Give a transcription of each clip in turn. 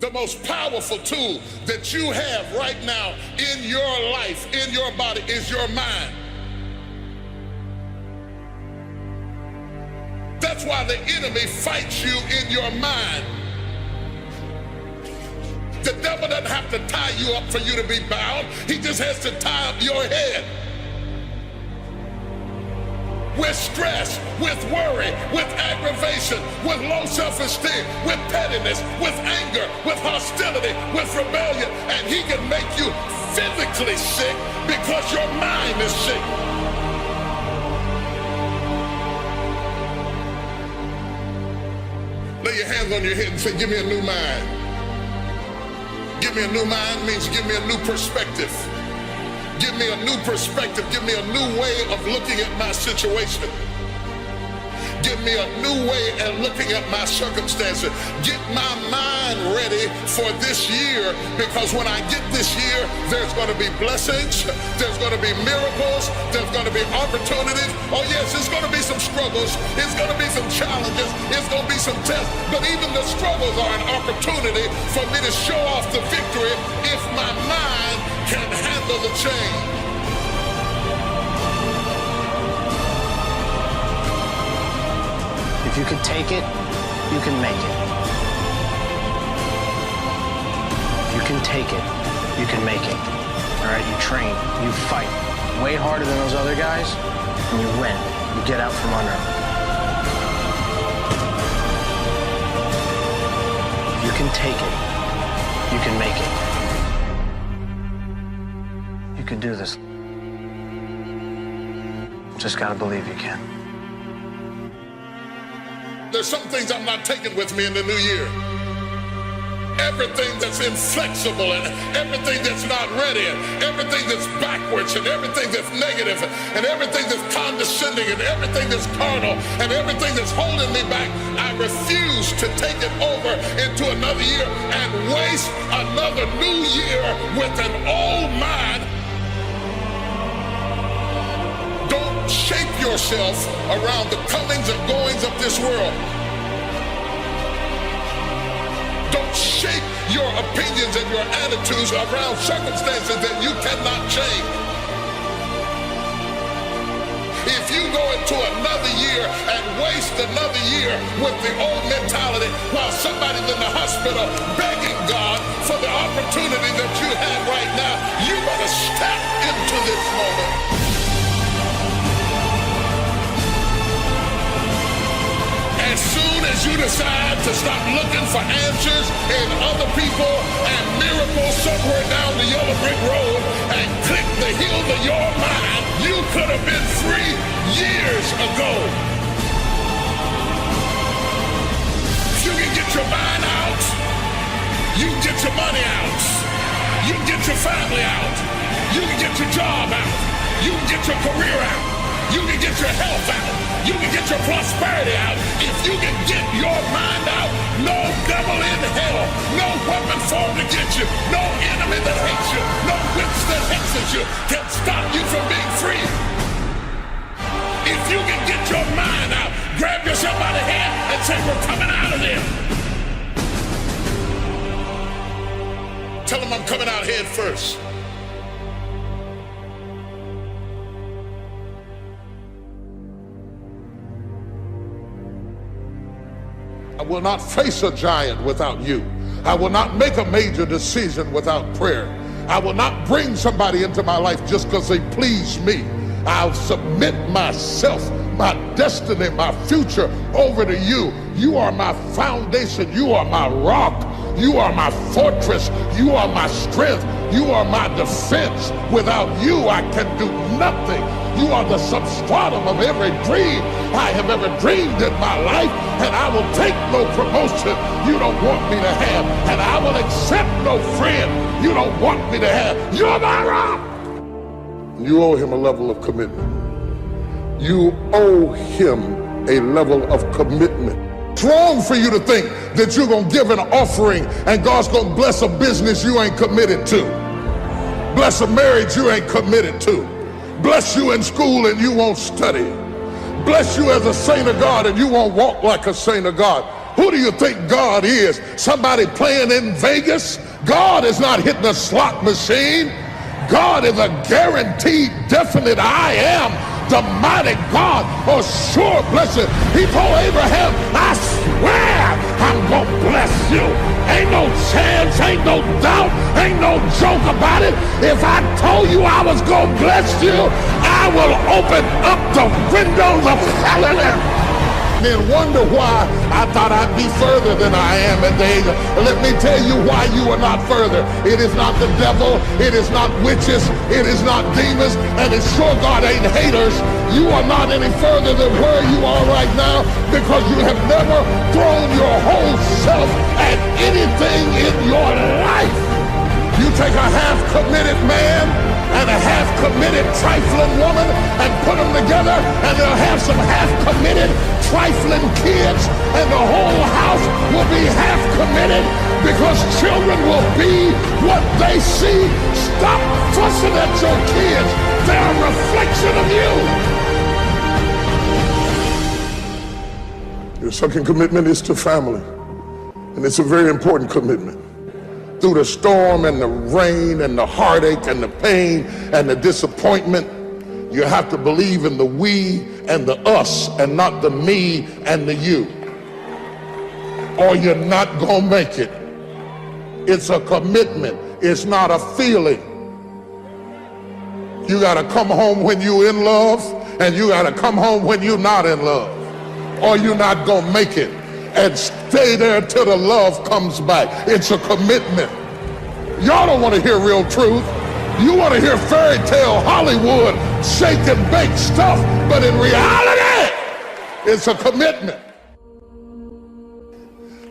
The most powerful tool that you have right now in your life, in your body, is your mind. That's why the enemy fights you in your mind. The devil doesn't have to tie you up for you to be bound. He just has to tie up your head. With stress, with worry, with aggravation, with low self-esteem, with pettiness, with anger, with hostility, with rebellion. And he can make you physically sick because your mind is sick. Lay your hands on your head and say, give me a new mind. Give me a new mind means give me a new perspective. Give me a new perspective. Give me a new way of looking at my situation. Give me a new way of looking at my circumstances. Get my mind ready for this year, because when I get this year, there's going to be blessings, there's going to be miracles, there's going to be opportunities. Oh yes, it's going to be some struggles, it's going to be some challenges, it's going to be some tests, but even the struggles are an opportunity for me to show off the victory if my mind can handle the change. If you can take it, you can make it. If you can take it, you can make it. All right, you train, you fight way harder than those other guys, and you win. You get out from under them. If you can take it, you can make it. You can do this. Just gotta believe you can. There's some things I'm not taking with me in the new year. Everything that's inflexible and everything that's not ready and everything that's backwards and everything that's negative and everything that's condescending and everything that's carnal and everything that's holding me back, I refuse to take it over into another year and waste another new year with an old mind. Don't shape yourself around the comings and goings of this world. Don't shape your opinions and your attitudes around circumstances that you cannot change. If you go into another year and waste another year with the old mentality while somebody's in the hospital begging God for the opportunity that you have right now, you better step into this moment. As soon as you decide to stop looking for answers in other people and miracles somewhere down the yellow brick road and click the heels of your mind, you could have been free years ago. If you can get your mind out, you can get your money out, you can get your family out, you can get your job out, you can get your career out, you can get your health out, you can get your prosperity out. If you can get your mind out, no devil in hell, no weapon formed against you, no enemy that hates you, no witch that hexes you can stop you from being free. If you can get your mind out, grab yourself by the hand and say, we're coming out of there. Tell them I'm coming out head first. I will not face a giant without you. I will not make a major decision without prayer. I will not bring somebody into my life just because they please me. I'll submit myself, my destiny, my future over to you. You are my foundation. You are my rock. You are my fortress. You are my strength. You are my defense. Without you, I can do nothing. You are the substratum of every dream I have ever dreamed in my life, and I will take no promotion you don't want me to have, and I will accept no friend you don't want me to have. You're my rock. You owe him a level of commitment. You owe him a level of commitment. It's wrong for you to think that you're going to give an offering and God's going to bless a business you ain't committed to. Bless a marriage you ain't committed to. Bless you in school and you won't study. Bless you as a saint of God and you won't walk like a saint of God. Who do you think God is? Somebody playing in Vegas? God is not hitting a slot machine. God is a guaranteed, definite I am, the mighty God, a sure blessing. He told Abraham, I swear I'm gonna bless you. Ain't no chance, ain't no doubt, ain't no joke about it. If I told you I was gonna bless you, I will open up the windows of heaven and then wonder why I thought I'd be further than I am at the age of. Let me tell you why you are not further. It is not the devil, it is not witches, it is not demons, and it's sure God ain't haters. You are not any further than where you are right now because you have never thrown your whole self at anything in your life. You take a half-committed man and a half-committed trifling woman and put them together and they'll have some half-committed trifling kids and the whole house will be half-committed because children will be what they see. Stop fussing at your kids. They're a reflection of you. Your second commitment is to family, and it's a very important commitment. Through the storm and the rain and the heartache and the pain and the disappointment, you have to believe in the we and the us and not the me and the you, or you're not gonna make it. It's a commitment. It's not a feeling. You gotta come home when you're in love, and you gotta come home when you're not in love, or you're not gonna make it. And stay there till the love comes back. It's a commitment. Y'all don't want to hear real truth. You want to hear fairy tale Hollywood shake and bake stuff, but in reality, it's a commitment.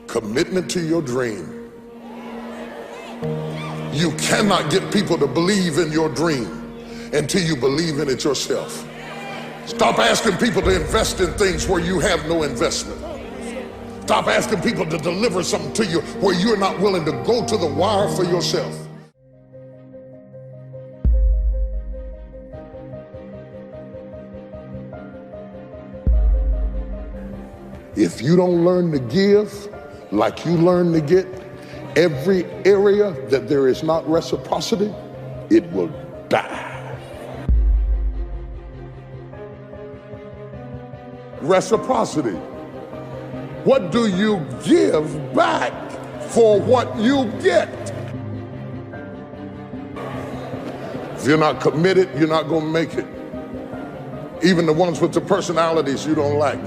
Commitment to your dream. You cannot get people to believe in your dream until you believe in it yourself. Stop asking people to invest in things where you have no investment. Stop asking people to deliver something to you where you're not willing to go to the wire for yourself. If you don't learn to give like you learn to get, every area that there is not reciprocity, it will die. Reciprocity. What do you give back for what you get? If you're not committed, you're not going to make it. Even the ones with the personalities you don't like.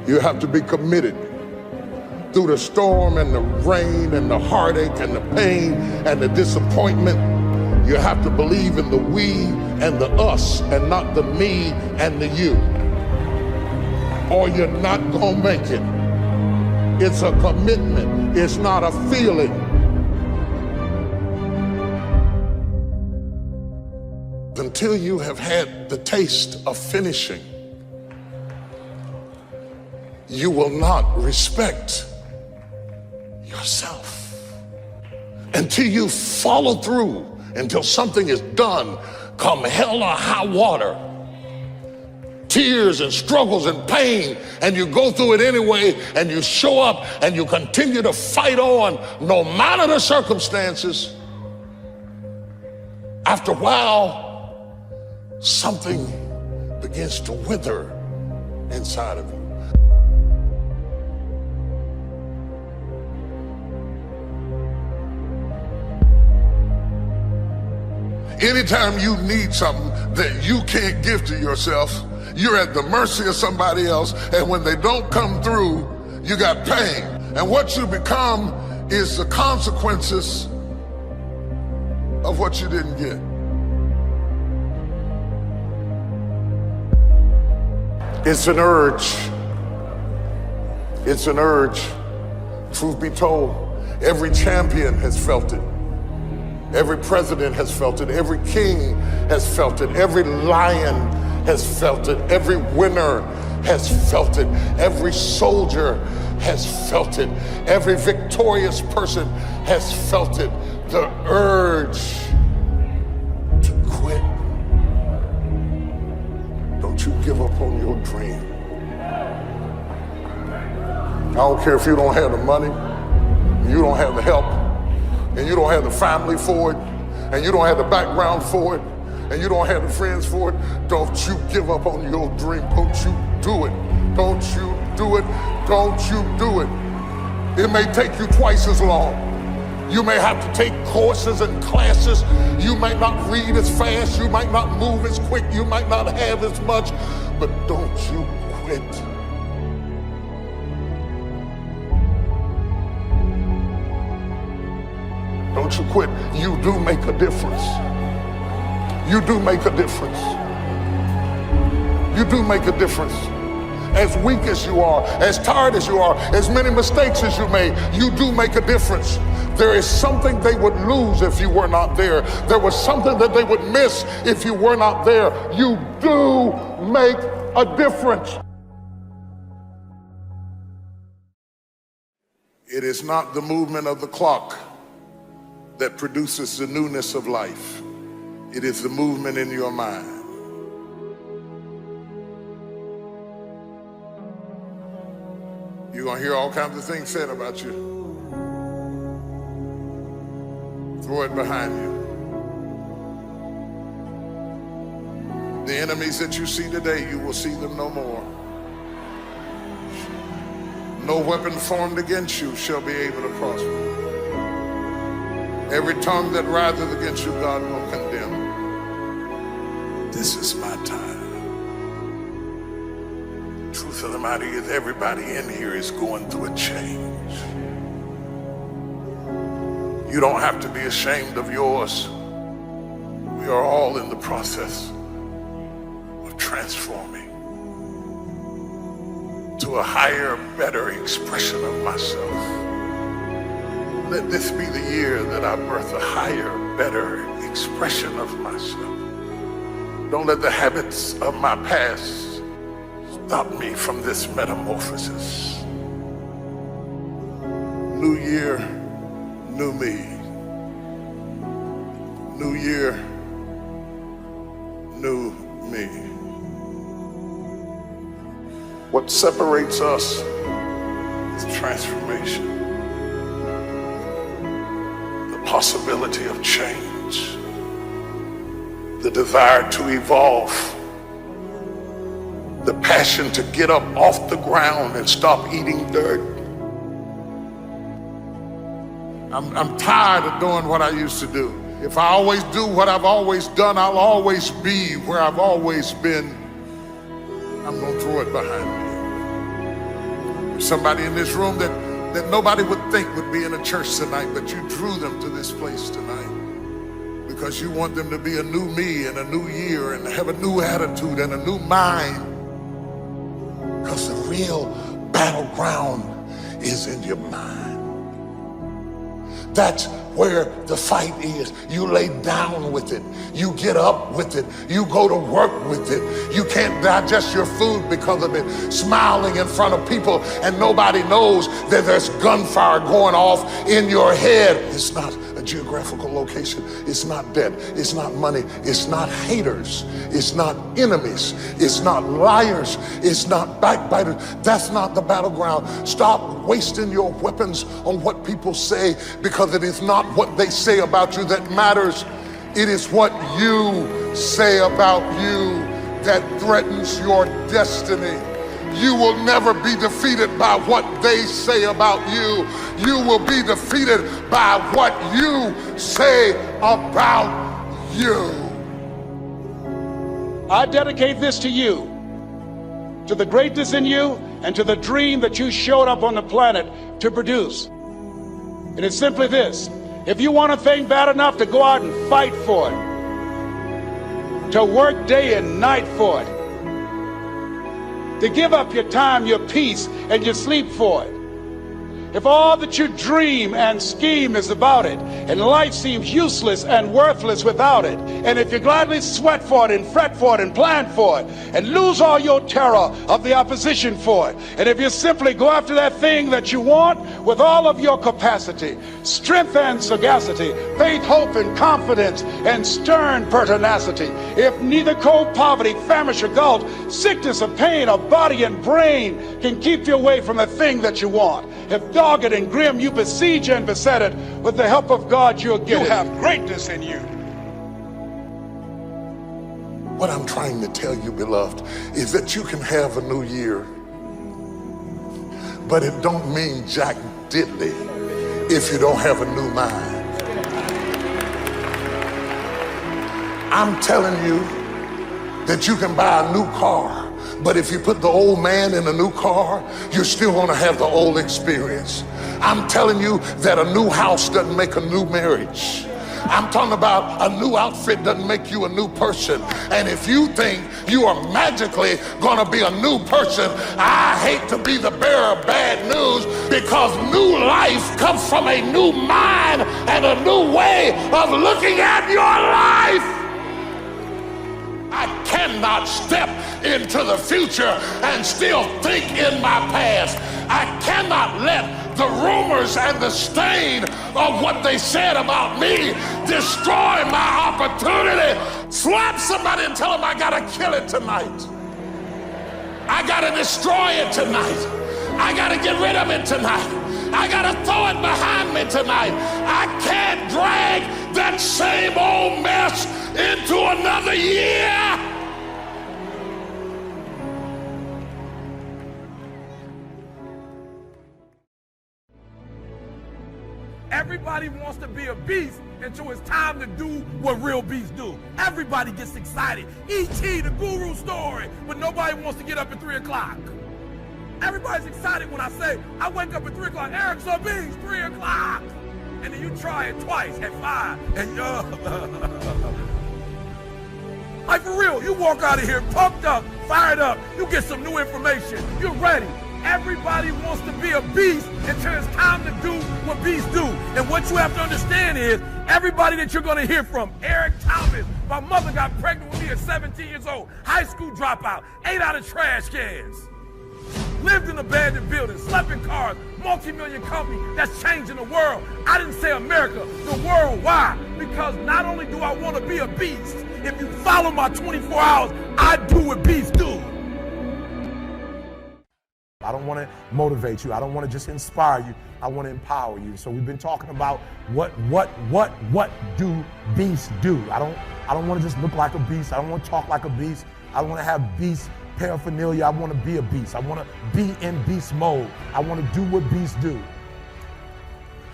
You have to be committed. Through the storm and the rain and the heartache and the pain and the disappointment, you have to believe in the we and the us and not the me and the you, or you're not gonna make it. It's a commitment. It's not a feeling. Until you have had the taste of finishing, you will not respect yourself. Until you follow through, until something is done, come hell or high water, tears and struggles and pain, and you go through it anyway, and you show up and you continue to fight on no matter the circumstances. After a while, something begins to wither inside of you. Anytime you need something that you can't give to yourself, you're at the mercy of somebody else, and when they don't come through, you got pain. And what you become is the consequences of what you didn't get. It's an urge. It's an urge. Truth be told, every champion has felt it. Every president has felt it. Every king has felt it. Every lion has felt it. Every winner has felt it. Every soldier has felt it. Every victorious person has felt it. The urge to quit. Don't you give up on your dream. don't care if you don't have the money, you don't have the help, and you don't have the family for it, and you don't have the background for it, and you don't have the friends for it. Don't you give up on your dream. Don't you do it. Don't you do it. Don't you do it. It may take you twice as long. You may have to take courses and classes. You might not read as fast. You might not move as quick. You might not have as much. But don't you quit. Don't you quit. You do make a difference. You do make a difference. You do make a difference. As weak as you are, as tired as you are, as many mistakes as you made, you do make a difference. There is something they would lose if you were not there. There was something that they would miss if you were not there. You do make a difference. It is not the movement of the clock that produces the newness of life. It is the movement in your mind. You're going to hear all kinds of things said about you. Throw it behind you. The enemies that you see today, you will see them no more. No weapon formed against you shall be able to prosper. Every tongue that riseth against you, God will condemn. This is my time. Truth of the matter is, everybody in here is going through a change. You don't have to be ashamed of yours. We are all in the process of transforming to a higher, better expression of myself. Let this be the year that I birth a higher, better expression of myself. Don't let the habits of my past stop me from this metamorphosis. New year, new me. New year, new me. What separates us is transformation. The possibility of change. The desire to evolve. The passion to get up off the ground and stop eating dirt. I'm tired of doing what I used to do. If I always do what I've always done, I'll always be where I've always been. I'm going to throw it behind me. There's somebody in this room that nobody would think would be in a church tonight, but you drew them to this place tonight because you want them to be a new me and a new year and have a new attitude and a new mind. Because the real battleground is in your mind. That's where the fight is. You lay down with it. You get up with it. You go to work with it. You can't digest your food because of it. Smiling in front of people and nobody knows that there's gunfire going off in your head. It's not a geographical location. It's not debt. It's not money. It's not haters. It's not enemies. It's not liars. It's not backbiters. That's not the battleground. Stop wasting your weapons on what people say, because it is not what they say about you that matters. It is what you say about you that threatens your destiny. You will never be defeated by what they say about you. You will be defeated by what you say about you. I dedicate this to you, to the greatness in you, and to the dream that you showed up on the planet to produce. And it's simply this: if you want a thing bad enough to go out and fight for it, to work day and night for it, to give up your time, your peace, and your sleep for it, If all that you dream and scheme is about it, and life seems useless and worthless without it, and if you gladly sweat for it and fret for it and plan for it, and lose all your terror of the opposition for it, and if you simply go after that thing that you want with all of your capacity, strength and sagacity, faith, hope and confidence, and stern pertinacity, if neither cold poverty, famish or gulf, sickness or pain or body and brain can keep you away from the thing that you want, if dogged and grim you besiege and beset it, with the help of God you'll get it. You have greatness in you. What I'm trying to tell you, beloved, is that you can have a new year, but it don't mean jack diddly if you don't have a new mind. I'm telling you that you can buy a new car, but if you put the old man in a new car, you're still gonna have the old experience. I'm telling you that a new house doesn't make a new marriage. I'm talking about a new outfit doesn't make you a new person. And if you think you are magically gonna be a new person, I hate to be the bearer of bad news, because new life comes from a new mind and a new way of looking at your life. I cannot step into the future and still think in my past. I cannot let the rumors and the stain of what they said about me destroy my opportunity. Slap somebody and tell them I gotta kill it tonight. I gotta destroy it tonight. I gotta get rid of it tonight. I gotta throw it behind me tonight. I can't drag that same old mess into another year. Everybody wants to be a beast until it's time to do what real beasts do. Everybody gets excited. E.T., the guru story, but nobody wants to get up at 3 o'clock. Everybody's excited when I say, I wake up at 3 o'clock, Eric's a beast, 3 o'clock. And then you try it twice at 5, and like for real, you walk out of here pumped up, fired up, you get some new information, you're ready. Everybody wants to be a beast until it's time to do what beasts do. And what you have to understand is, everybody that you're gonna hear from, Eric Thomas, my mother got pregnant with me at 17 years old, high school dropout, ate out of trash cans, lived in abandoned buildings, slept in cars, multi-million company that's changing the world. I didn't say America, the world. Why? Because not only do I want to be a beast, if you follow my 24 hours, I do what beasts do. I don't want to motivate you. I don't want to just inspire you. I want to empower you. So we've been talking about what do beasts do? I don't want to just look like a beast. I don't want to talk like a beast. I don't want to have beast paraphernalia. I want to be a beast. I want to be in beast mode. I want to do what beasts do.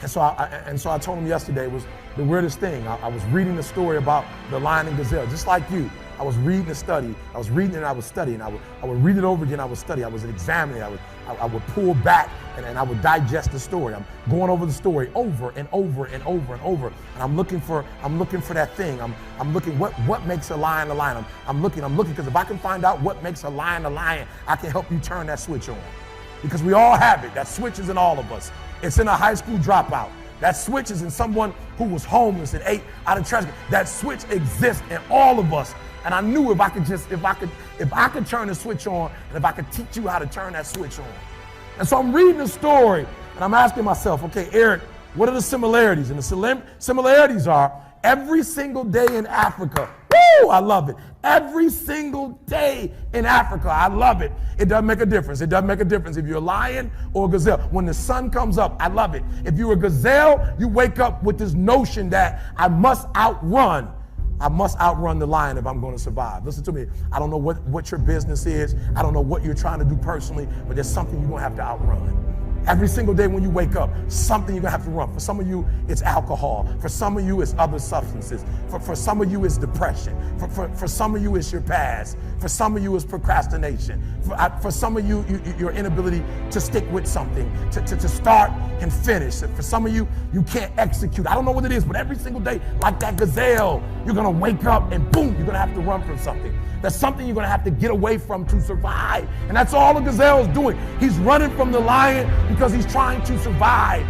And so I told him yesterday, it was the weirdest thing. I was reading the story about the lion and gazelle, just like you. I was reading the study. I was reading and I was studying. I would read it over again. I would study. I was examining. I would pull back and I would digest the story. I'm going over the story over and over and over and over. And I'm looking for that thing. I'm looking what makes a lion a lion. I'm looking because if I can find out what makes a lion, I can help you turn that switch on. Because we all have it. That switch is in all of us. It's in a high school dropout. That switch is in someone who was homeless and ate out of trash. That switch exists in all of us. And I knew if I could turn the switch on, and if I could teach you how to turn that switch on. And so I'm reading the story, and I'm asking myself, okay, Eric, what are the similarities? And the similarities are every single day in Africa. Woo, I love it. Every single day in Africa, I love it. It doesn't make a difference. It doesn't make a difference if you're a lion or a gazelle. When the sun comes up, I love it. If you're a gazelle, you wake up with this notion that I must outrun the lion if I'm going to survive. Listen to me. I don't know what your business is. I don't know what you're trying to do personally, but there's something you're going to have to outrun. Every single day when you wake up, something you're going to have to run. For some of you, it's alcohol. For some of you, it's other substances. For some of you, it's depression. For some of you, it's your past. For some of you, it's procrastination. For some of you, your inability to stick with something, to start and finish. For some of you, you can't execute. I don't know what it is, but every single day, like that gazelle, you're going to wake up and boom, you're going to have to run from something. That's something you're going to have to get away from to survive. And that's all the gazelle is doing. He's running from the lion because he's trying to survive.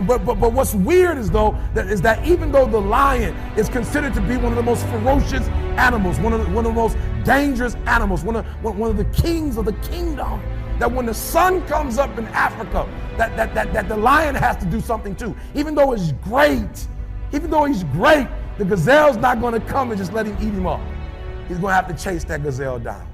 But what's weird is that even though the lion is considered to be one of the most ferocious animals, one of the most dangerous animals, one of the kings of the kingdom, that when the sun comes up in Africa, that the lion has to do something too. Even though he's great, the gazelle's not going to come and just let him eat him up. He's going to have to chase that gazelle down.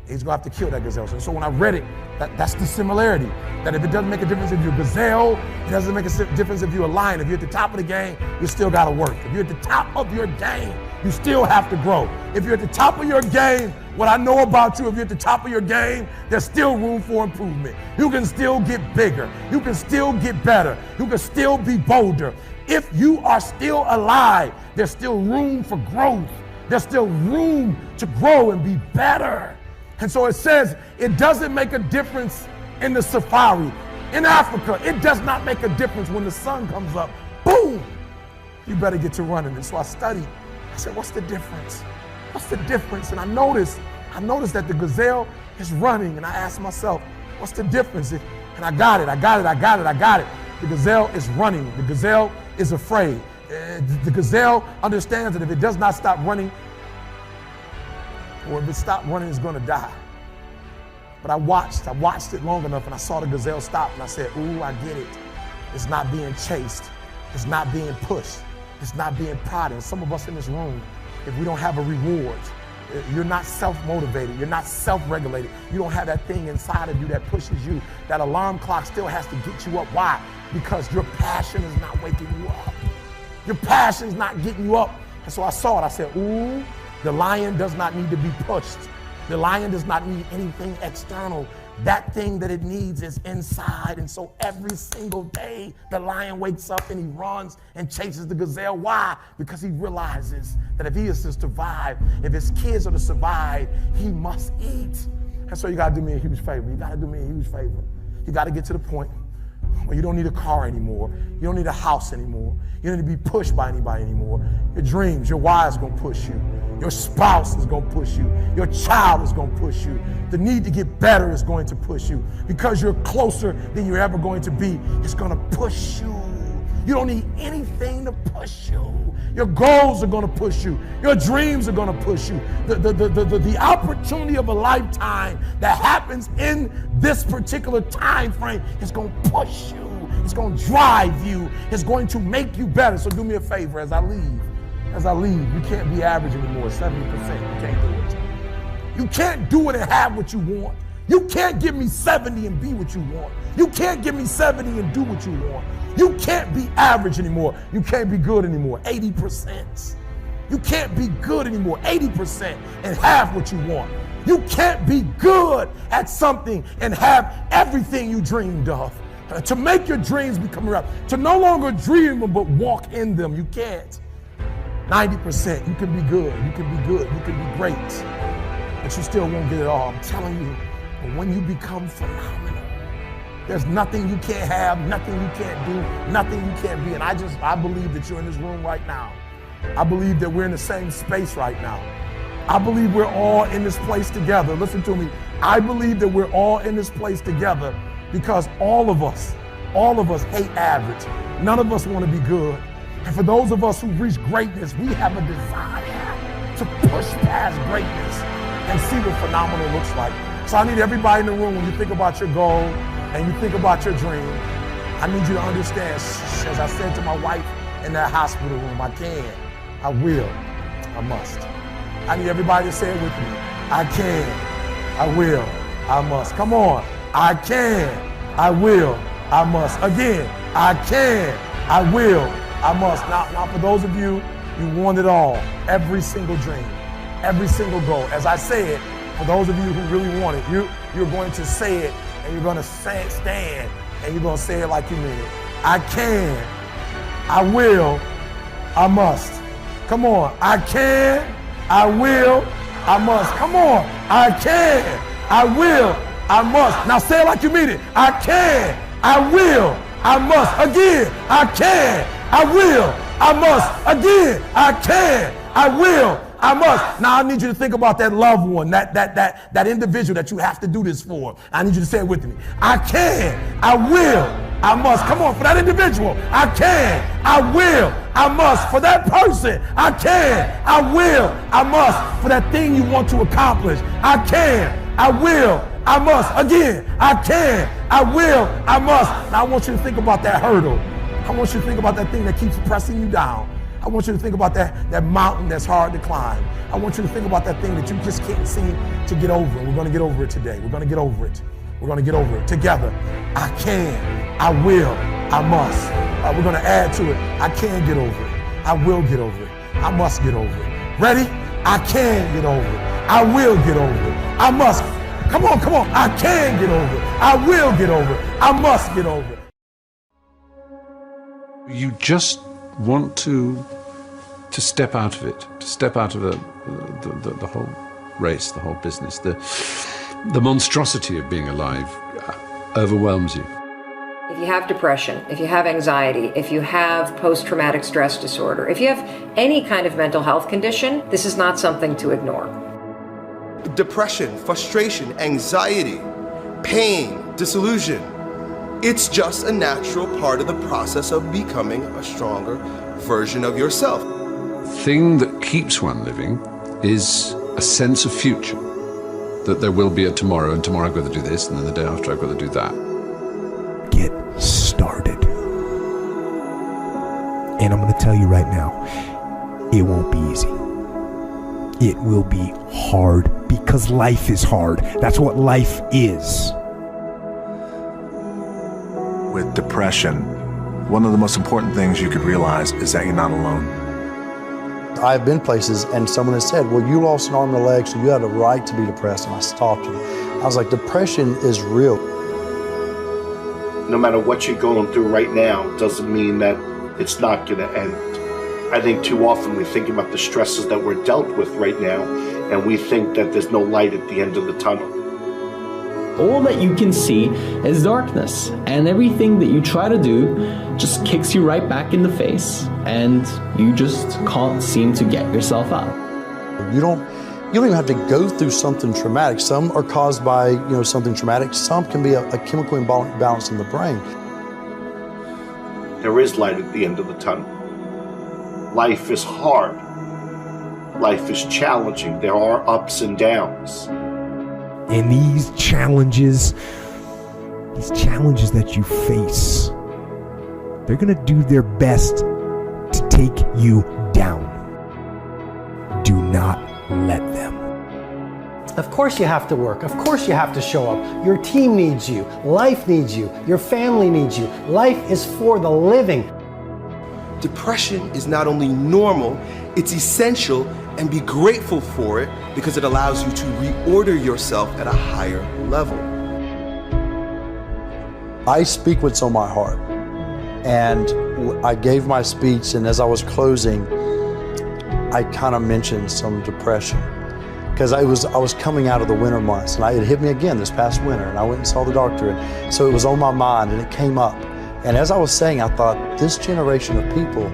He's going to have to kill that gazelle. So when I read it, that's the similarity. That if it doesn't make a difference if you're a gazelle, it doesn't make a difference if you're a lion. If you're at the top of the game, you still got to work. If you're at the top of your game, you still have to grow. If you're at the top of your game, what I know about you, if you're at the top of your game, there's still room for improvement. You can still get bigger. You can still get better. You can still be bolder. If you are still alive, there's still room for growth. There's still room to grow and be better. And so it says it doesn't make a difference in the safari. In Africa, it does not make a difference when the sun comes up. Boom! You better get to running. And so I studied. I said, what's the difference? What's the difference? And I noticed that the gazelle is running. And I asked myself, what's the difference? And I got it. The gazelle is running. The gazelle is afraid. The gazelle understands that if it does not stop running, or if it stops running, it's going to die. But I watched it long enough, and I saw the gazelle stop, and I said, ooh, I get it. It's not being chased. It's not being pushed. It's not being prodded. And some of us in this room, if we don't have a reward, you're not self-motivated. You're not self-regulated. You don't have that thing inside of you that pushes you. That alarm clock still has to get you up. Why? Because your passion is not waking you up. Your passion's not getting you up. And so I saw it. I said, ooh, the lion does not need to be pushed. The lion does not need anything external. That thing that it needs is inside. And so every single day, the lion wakes up and he runs and chases the gazelle. Why? Because he realizes that if he is to survive, if his kids are to survive, he must eat. And so you got to do me a huge favor. You got to do me a huge favor. You got to get to the point where you don't need a car anymore. You don't need a house anymore. You don't need to be pushed by anybody anymore. Your dreams, your wife is going to push you. Your spouse is going to push you. Your child is going to push you. The need to get better is going to push you. Because you're closer than you're ever going to be, it's going to push you. You don't need anything to push you. Your goals are going to push you. Your dreams are going to push you. The opportunity of a lifetime that happens in this particular time frame is going to push you. It's going to drive you. It's going to make you better. So do me a favor as I leave. You can't be average anymore, 70%. You can't do it. You can't do it and have what you want. You can't give me 70 and be what you want. You can't give me 70 and do what you want. You can't be average anymore. You can't be good anymore, 80%. You can't be good anymore, 80% and have what you want. You can't be good at something and have everything you dreamed of. To make your dreams become real, to no longer dream them but walk in them, you can't. 90%, you can be good, you can be great, but you still won't get it all. I'm telling you, but when you become phenomenal, there's nothing you can't have, nothing you can't do, nothing you can't be. And I believe that you're in this room right now. I believe that we're in the same space right now. I believe we're all in this place together. Listen to me. I believe that we're all in this place together because all of us hate average. None of us want to be good. And for those of us who reach greatness, we have a desire to push past greatness and see what phenomenal looks like. So I need everybody in the room, when you think about your goal and you think about your dream, I need you to understand, as I said to my wife in that hospital room, I can, I will, I must. I need everybody to say it with me. I can, I will, I must. Come on. I can, I will, I must. Again, I can, I will, I must. Now for those of you, you want it all. Every single dream, every single goal. As I say it, for those of you who really want it, you're going to say it and you're going to stand and you're going to say it like you mean it. I can, I will, I must. Come on. I can, I will, I must. Come on. I can, I will, I must. Now say it like you mean it. I can, I will, I must. Again, I can, I will, I must. Again, I can, I will, I must. Now I need you to think about that loved one, that individual that you have to do this for. I need you to say it with me. I can, I will, I must. Come on, for that individual, I can, I will, I must. For that person, I can, I will, I must. For that thing you want to accomplish, I can, I will, I must. Again, I can, I will, I must. Now I want you to think about that hurdle. I want you to think about that thing that keeps pressing you down. I want you to think about that mountain that's hard to climb. I want you to think about that thing that you just can't seem to get over. We're going to get over it today. We're going to get over it. We're going to get over it together. I can, I will, I must. We're going to add to it. I can get over it. I will get over it. I must get over it. Ready? I can get over it. I will get over it. I must. Come on, come on. I can get over it. I will get over it. I must get over it. You just want to step out of it, to step out of the whole race, the whole business. The monstrosity of being alive overwhelms you. If you have depression, if you have anxiety, if you have post-traumatic stress disorder, if you have any kind of mental health condition, this is not something to ignore. Depression, frustration, anxiety, pain, disillusion. It's just a natural part of the process of becoming a stronger version of yourself. The thing that keeps one living is a sense of future, that there will be a tomorrow, and tomorrow I've got to do this, and then the day after I've got to do that. Get started. And I'm going to tell you right now, it won't be easy. It will be hard because life is hard. That's what life is. With depression, one of the most important things you could realize is that you're not alone. I've been places and someone has said, well, you lost an arm and a leg, so you had a right to be depressed. And I stopped them. I was like, depression is real. No matter what you're going through right now doesn't mean that it's not going to end. I think too often we think about the stresses that we're dealt with right now, and we think that there's no light at the end of the tunnel. All that you can see is darkness, and everything that you try to do just kicks you right back in the face, and you just can't seem to get yourself out. You don't even have to go through something traumatic. Some are caused by something traumatic. Some can be a chemical imbalance in the brain. There is light at the end of the tunnel. Life is hard. Life is challenging. There are ups and downs. And these challenges that you face, they're going to do their best to take you down. Do not let them. Of course you have to work. Of course you have to show up. Your team needs you. Life needs you. Your family needs you. Life is for the living. Depression is not only normal, it's essential, and be grateful for it because it allows you to reorder yourself at a higher level. I speak what's on my heart. And I gave my speech, and as I was closing, I kind of mentioned some depression. Because I was coming out of the winter months, and it hit me again this past winter, and I went and saw the doctor, and so it was on my mind, and it came up. And as I was saying, I thought, this generation of people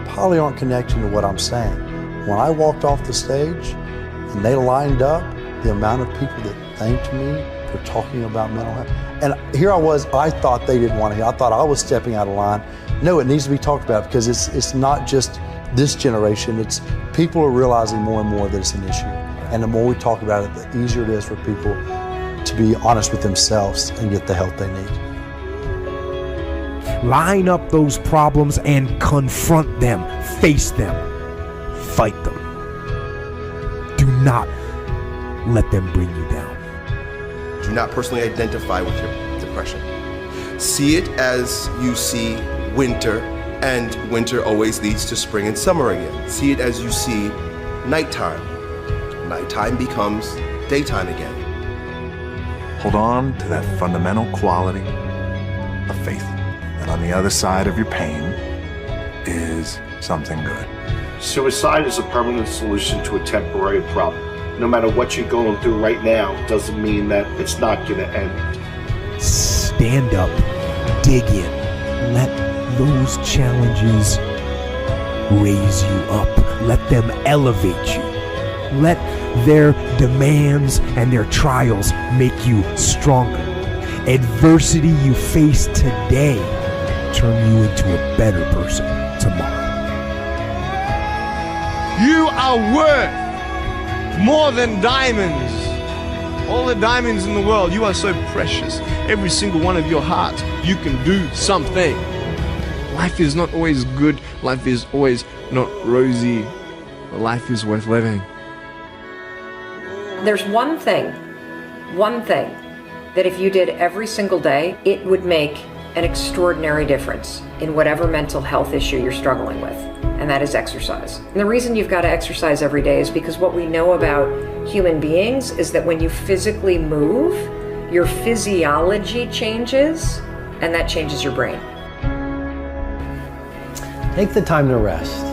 probably aren't connecting to what I'm saying. When I walked off the stage and they lined up, the amount of people that thanked me for talking about mental health. And here I was, I thought they didn't want to hear. I thought I was stepping out of line. No, it needs to be talked about because it's not just this generation. It's people are realizing more and more that it's an issue. And the more we talk about it, the easier it is for people to be honest with themselves and get the help they need. Line up those problems and confront them, face them, fight them. Do not let them bring you down. Do not personally identify with your depression. See it as you see winter, and winter always leads to spring and summer again. See it as you see nighttime. Nighttime becomes daytime again. Hold on to that fundamental quality of faith. And on the other side of your pain is something good. Suicide is a permanent solution to a temporary problem. No matter what you're going through right now, doesn't mean that it's not going to end. Stand up, dig in, let those challenges raise you up, let them elevate you. let their demands and their trials make you stronger. Adversity you face today turn you into a better person tomorrow. You are worth more than diamonds. All the diamonds in the world, you are so precious. Every single one of your heart, you can do something. Life is not always good. Life is always not rosy. But life is worth living. There's one thing that if you did every single day, it would make an extraordinary difference in whatever mental health issue you're struggling with, and that is exercise. And the reason you've got to exercise every day is because what we know about human beings is that when you physically move, your physiology changes, and that changes your brain. Take the time to rest,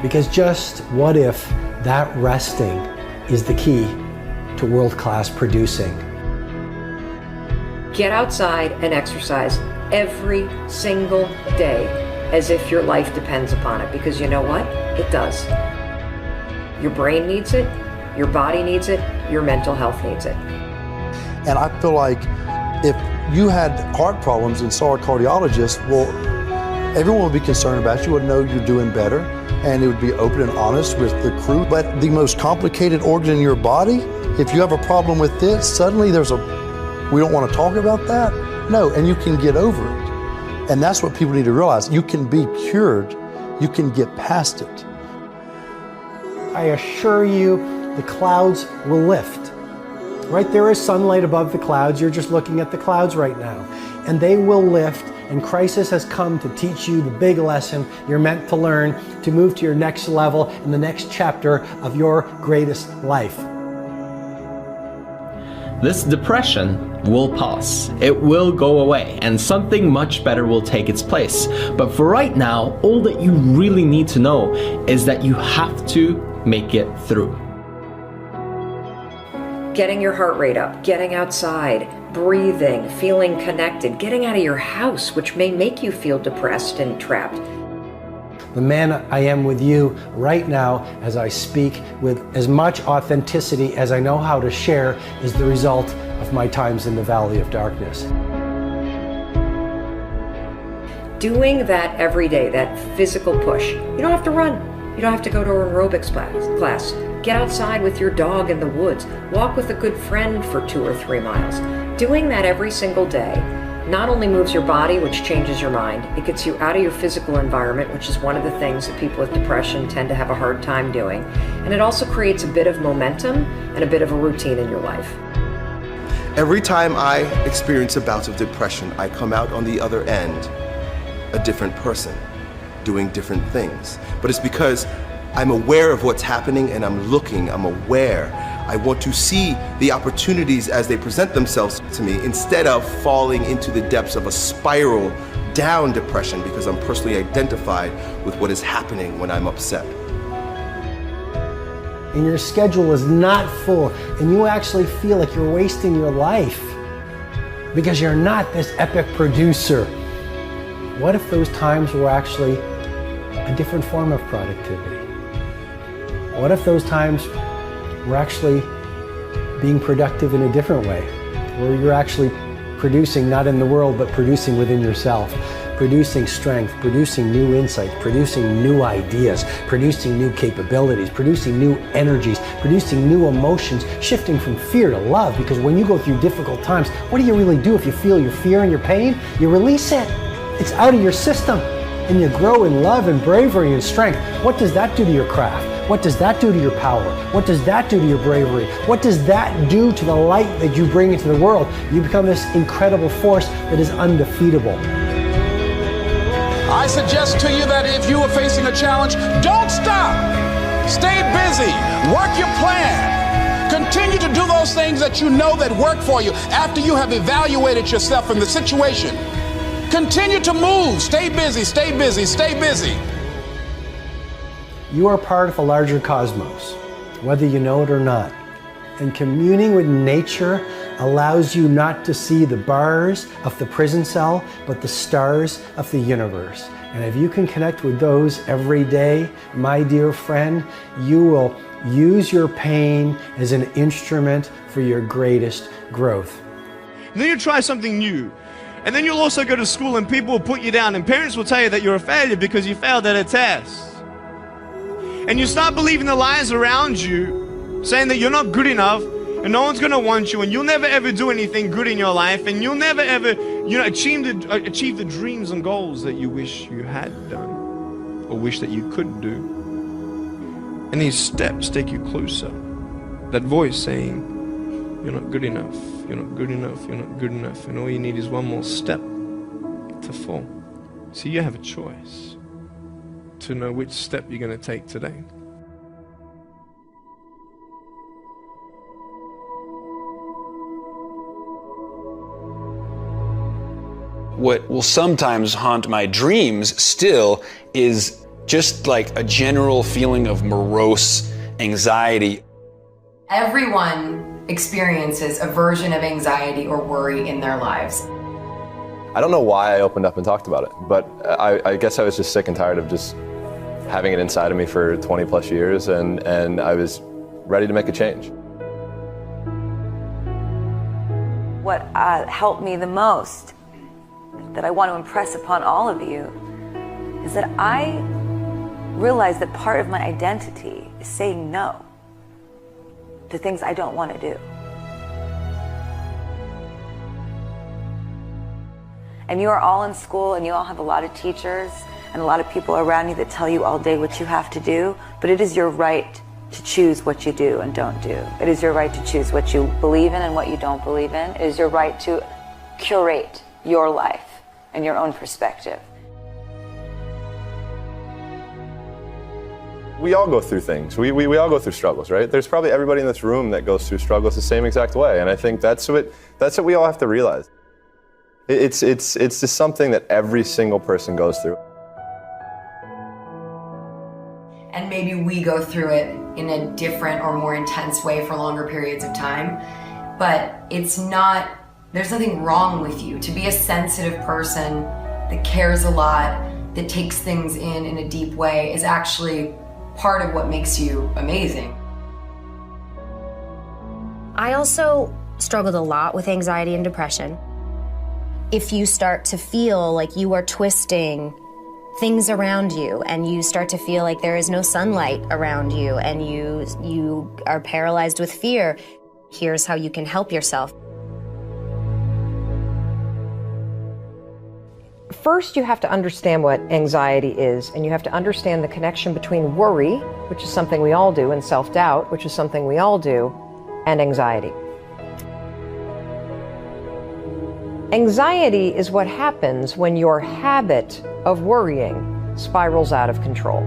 because just what if that resting is the key to world-class producing? Get outside and exercise every single day as if your life depends upon it, because you know what? It does. Your brain needs it, your body needs it, your mental health needs it. And I feel like if you had heart problems and saw a cardiologist, well, everyone would be concerned about you, would know you're doing better, and it would be open and honest with the crew. But the most complicated organ in your body, if you have a problem with this, suddenly we don't want to talk about that? No, and you can get over it. And that's what people need to realize. You can be cured. You can get past it. I assure you, the clouds will lift. Right, there is sunlight above the clouds. You're just looking at the clouds right now. And they will lift, and crisis has come to teach you the big lesson you're meant to learn to move to your next level in the next chapter of your greatest life. This depression will pass. It will go away, and something much better will take its place. But for right now, all that you really need to know is that you have to make it through. Getting your heart rate up, getting outside, breathing, feeling connected, getting out of your house, which may make you feel depressed and trapped. The man I am with you right now as I speak with as much authenticity as I know how to share is the result of my times in the valley of darkness. Doing that every day, that physical push. You don't have to run. You don't have to go to an aerobics class. Get outside with your dog in the woods. Walk with a good friend for 2 or 3 miles. Doing that every single day not only moves your body, which changes your mind, it gets you out of your physical environment, which is one of the things that people with depression tend to have a hard time doing. And it also creates a bit of momentum and a bit of a routine in your life. Every time I experience a bout of depression, I come out on the other end a different person, doing different things. But it's because I'm aware of what's happening and I'm aware. I want to see the opportunities as they present themselves to me instead of falling into the depths of a spiral down depression because I'm personally identified with what is happening when I'm upset. And your schedule is not full, and you actually feel like you're wasting your life because you're not this epic producer. What if those times were actually a different form of productivity? What if those times were actually being productive in a different way, where you're actually producing not in the world, but producing within yourself, producing strength, producing new insights, producing new ideas, producing new capabilities, producing new energies, producing new emotions, shifting from fear to love? Because when you go through difficult times, what do you really do if you feel your fear and your pain? You release it. It's out of your system, and you grow in love and bravery and strength. What does that do to your craft? What does that do to your power? What does that do to your bravery? What does that do to the light that you bring into the world? You become this incredible force that is undefeatable. I suggest to you that if you are facing a challenge, don't stop. Stay busy. Work your plan. Continue to do those things that you know that work for you after you have evaluated yourself in the situation. Continue to move. Stay busy, stay busy, stay busy. You are part of a larger cosmos, whether you know it or not. And communing with nature allows you not to see the bars of the prison cell, but the stars of the universe. And if you can connect with those every day, my dear friend, you will Use your pain as an instrument for your greatest growth. And then you try something new. And then you'll also go to school and people will put you down and parents will tell you that you're a failure because you failed at a test. And you start believing the lies around you, saying that you're not good enough and no one's gonna want you and you'll never ever do anything good in your life and you'll never ever, achieve the dreams and goals that you wish you had done or wish that you could do. And these steps take you closer. That voice saying, you're not good enough, you're not good enough, you're not good enough, and all you need is one more step to fall. So you have a choice to know which step you're going to take today. What will sometimes haunt my dreams still is just like a general feeling of morose anxiety. Everyone experiences a version of anxiety or worry in their lives. I don't know why I opened up and talked about it, but I guess I was just sick and tired of just having it inside of me for 20 plus years, and I was ready to make a change. What helped me the most, that I want to impress upon all of you, is that I realized that part of my identity is saying no to things I don't want to do. And you are all in school and you all have a lot of teachers and a lot of people around you that tell you all day what you have to do, but it is your right to choose what you do and don't do. It is your right to choose what you believe in and what you don't believe in. It is your right to curate your life and your own perspective. We all go through things. We all go through struggles, right? There's probably everybody in this room that goes through struggles the same exact way, and I think that's what we all have to realize. It's just something that every single person goes through. And maybe we go through it in a different or more intense way for longer periods of time, but there's nothing wrong with you. To be a sensitive person that cares a lot, that takes things in a deep way, is actually part of what makes you amazing. I also struggled a lot with anxiety and depression. If you start to feel like you are twisting things around you and you start to feel like there is no sunlight around you and you are paralyzed with fear, here's how you can help yourself. First, you have to understand what anxiety is, and you have to understand the connection between worry, which is something we all do, and self-doubt, which is something we all do, and anxiety. Anxiety is what happens when your habit of worrying spirals out of control.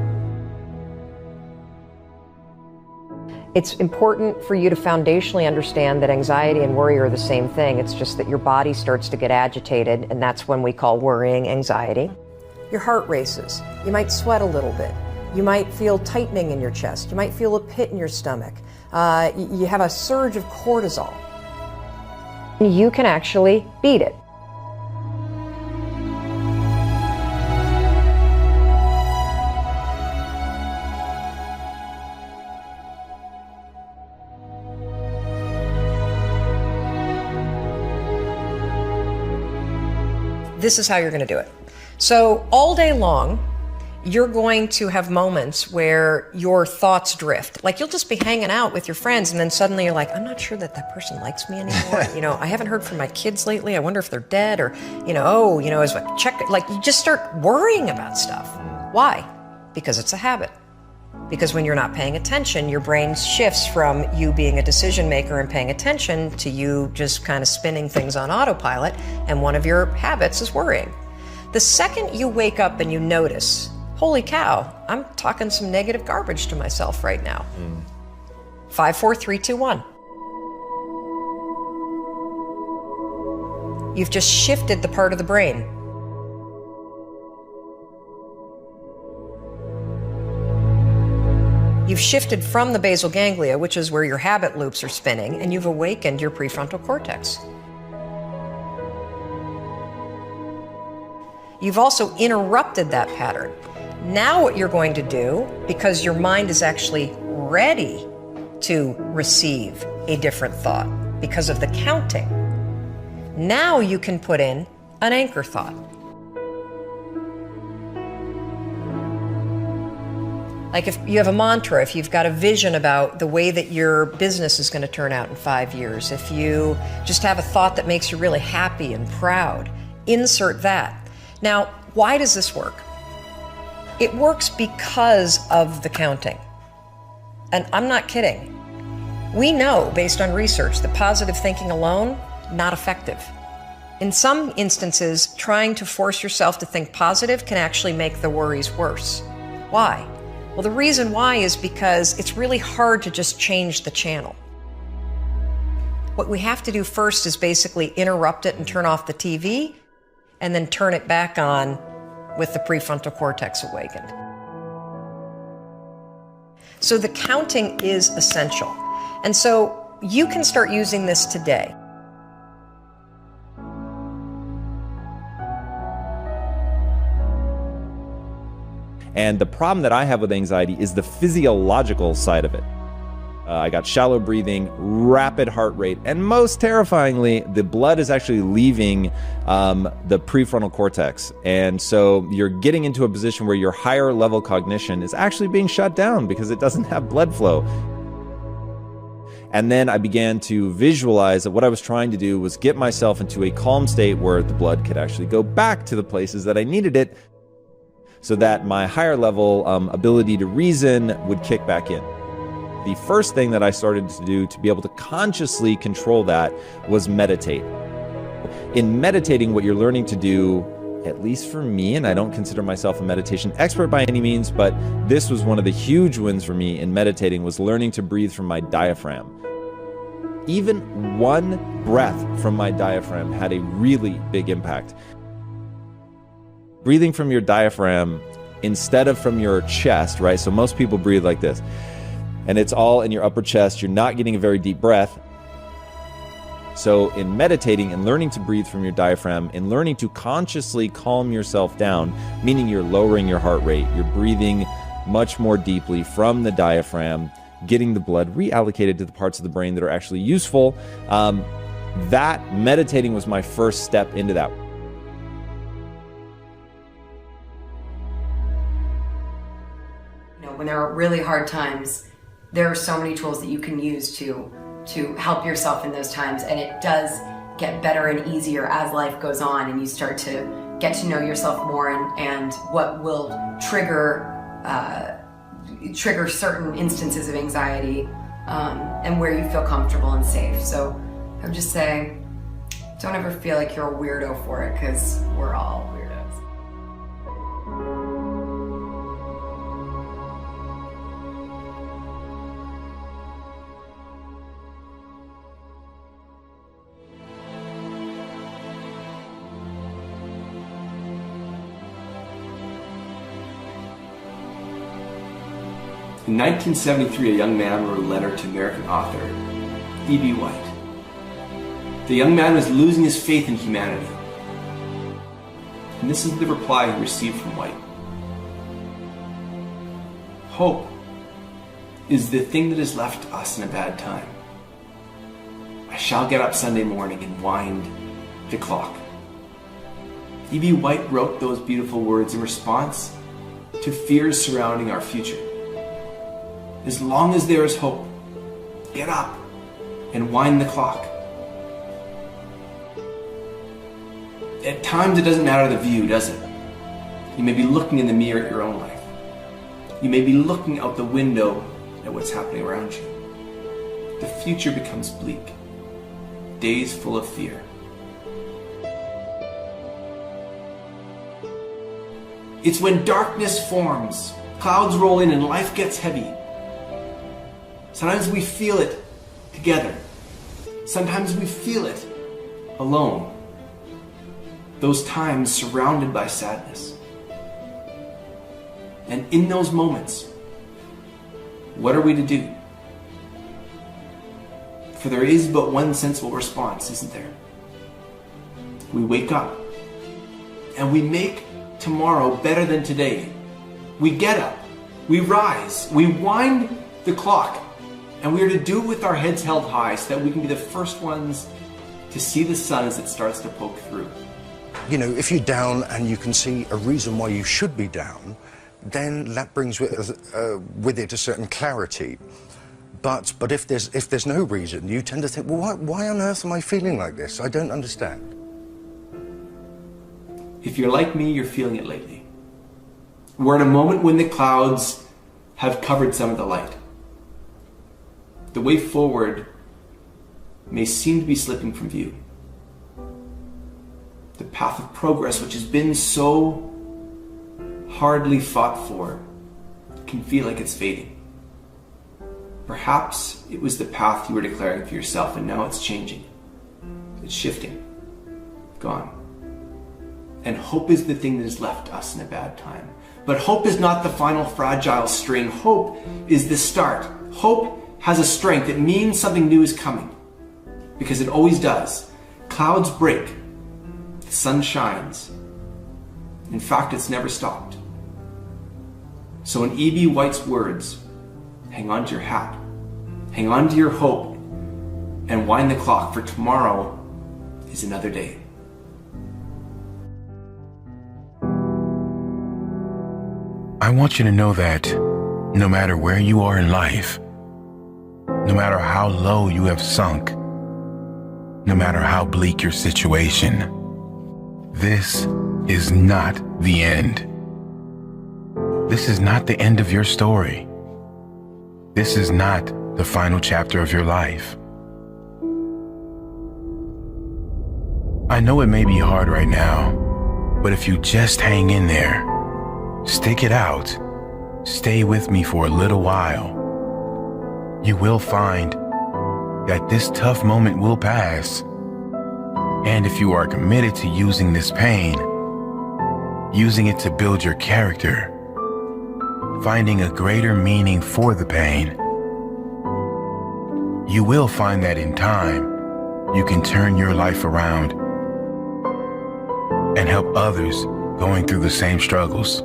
It's important for you to foundationally understand that anxiety and worry are the same thing. It's just that your body starts to get agitated, and that's when we call worrying anxiety. Your heart races. You might sweat a little bit. You might feel tightening in your chest. You might feel a pit in your stomach. You have a surge of cortisol. You can actually beat it. This is how you're going to do it. So all day long, you're going to have moments where your thoughts drift. Like you'll just be hanging out with your friends and then suddenly you're like, I'm not sure that person likes me anymore. I haven't heard from my kids lately. I wonder if they're dead or, as I check, like you just start worrying about stuff. Why? Because it's a habit. Because when you're not paying attention, your brain shifts from you being a decision maker and paying attention to you just kind of spinning things on autopilot, and one of your habits is worrying. The second you wake up and you notice, holy cow, I'm talking some negative garbage to myself right now. 5, 4, 3, 2, 1. You've just shifted the part of the brain. You've shifted from the basal ganglia, which is where your habit loops are spinning, and you've awakened your prefrontal cortex. You've also interrupted that pattern. Now what you're going to do, because your mind is actually ready to receive a different thought because of the counting. Now you can put in an anchor thought. Like if you have a mantra, if you've got a vision about the way that your business is going to turn out in 5 years, if you just have a thought that makes you really happy and proud, insert that. Now, why does this work? It works because of the counting. And I'm not kidding. We know, based on research, that positive thinking alone, not effective. In some instances, trying to force yourself to think positive can actually make the worries worse. Why? Well, the reason why is because it's really hard to just change the channel. What we have to do first is basically interrupt it and turn off the TV, and then turn it back on with the prefrontal cortex awakened. So the counting is essential. And so you can start using this today. And the problem that I have with anxiety is the physiological side of it. I got shallow breathing, rapid heart rate, and most terrifyingly, the blood is actually leaving the prefrontal cortex. And so you're getting into a position where your higher level cognition is actually being shut down because it doesn't have blood flow. And then I began to visualize that what I was trying to do was get myself into a calm state where the blood could actually go back to the places that I needed it, so that my higher level ability to reason would kick back in. The first thing that I started to do to be able to consciously control that was meditate. In meditating, what you're learning to do, at least for me, and I don't consider myself a meditation expert by any means, but this was one of the huge wins for me in meditating, was learning to breathe from my diaphragm. Even one breath from my diaphragm had a really big impact. Breathing from your diaphragm instead of from your chest, right? So most people breathe like this, and it's all in your upper chest. You're not getting a very deep breath. So in meditating and learning to breathe from your diaphragm and learning to consciously calm yourself down, meaning you're lowering your heart rate, you're breathing much more deeply from the diaphragm, getting the blood reallocated to the parts of the brain that are actually useful. That meditating was my first step into that. When there are really hard times, there are so many tools that you can use to help yourself in those times, and it does get better and easier as life goes on and you start to get to know yourself more and what will trigger certain instances of anxiety and where you feel comfortable and safe. So I would just say, don't ever feel like you're a weirdo for it, because we're all weirdos. In 1973, a young man wrote a letter to American author E.B. White. The young man was losing his faith in humanity. And this is the reply he received from White. Hope is the thing that is left to us in a bad time. I shall get up Sunday morning and wind the clock. E.B. White wrote those beautiful words in response to fears surrounding our future. As long as there is hope, get up and wind the clock. At times it doesn't matter the view, does it? You may be looking in the mirror at your own life. You may be looking out the window at what's happening around you. The future becomes bleak. Days full of fear. It's when darkness forms, clouds roll in and life gets heavy. Sometimes we feel it together. Sometimes we feel it alone. Those times surrounded by sadness. And in those moments, what are we to do? For there is but one sensible response, isn't there? We wake up and we make tomorrow better than today. We get up, we rise, we wind the clock. And we are to do it with our heads held high so that we can be the first ones to see the sun as it starts to poke through. You know, if you're down and you can see a reason why you should be down, then that brings with it a certain clarity. But if there's no reason, you tend to think, well, why on earth am I feeling like this? I don't understand. If you're like me, you're feeling it lately. We're in a moment when the clouds have covered some of the light. The way forward may seem to be slipping from view. The path of progress, which has been so hardly fought for, can feel like it's fading. Perhaps it was the path you were declaring for yourself, and now it's changing. It's shifting. Gone. And hope is the thing that has left us in a bad time. But hope is not the final fragile string. Hope is the start. Hope has a strength. It means something new is coming. Because it always does. Clouds break. The sun shines. In fact, it's never stopped. So in E.B. White's words, hang on to your hat. Hang on to your hope. And wind the clock, for tomorrow is another day. I want you to know that no matter where you are in life, no matter how low you have sunk, no matter how bleak your situation, this is not the end. This is not the end of your story. This is not the final chapter of your life. I know it may be hard right now, but if you just hang in there, stick it out, stay with me for a little while, you will find that this tough moment will pass. And if you are committed to using this pain, using it to build your character, finding a greater meaning for the pain, you will find that in time, you can turn your life around and help others going through the same struggles.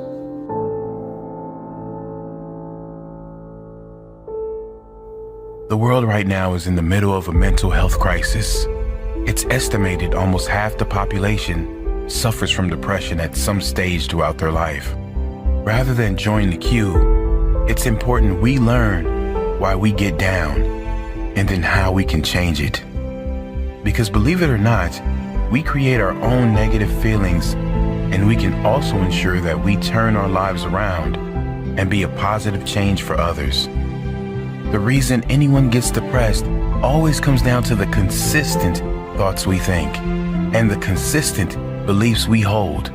The world right now is in the middle of a mental health crisis. It's estimated almost half the population suffers from depression at some stage throughout their life. Rather than join the queue, it's important we learn why we get down and then how we can change it. Because believe it or not, we create our own negative feelings, and we can also ensure that we turn our lives around and be a positive change for others. The reason anyone gets depressed always comes down to the consistent thoughts we think and the consistent beliefs we hold.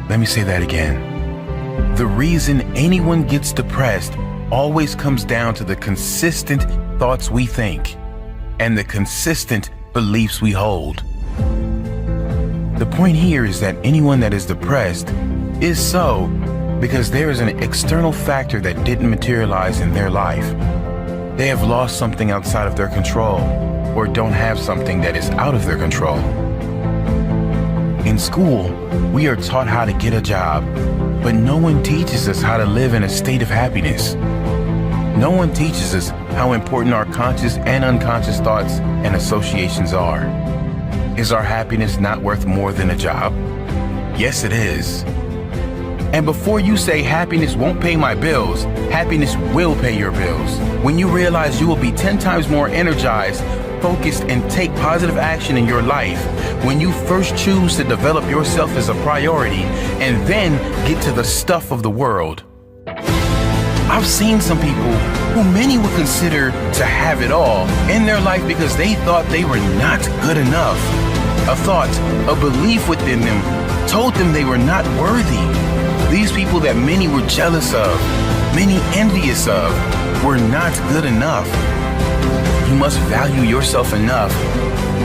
Let me say that again. The reason anyone gets depressed always comes down to the consistent thoughts we think and the consistent beliefs we hold. The point here is that anyone that is depressed is so because there is an external factor that didn't materialize in their life. They have lost something outside of their control or don't have something that is out of their control. In school, we are taught how to get a job, but no one teaches us how to live in a state of happiness. No one teaches us how important our conscious and unconscious thoughts and associations are. Is our happiness not worth more than a job? Yes, it is. And before you say happiness won't pay my bills, happiness will pay your bills. When you realize you will be 10 times more energized, focused, and take positive action in your life, when you first choose to develop yourself as a priority and then get to the stuff of the world. I've seen some people who many would consider to have it all in their life because they thought they were not good enough. A thought, a belief within them told them they were not worthy. These people that many were jealous of, many envious of, were not good enough. You must value yourself enough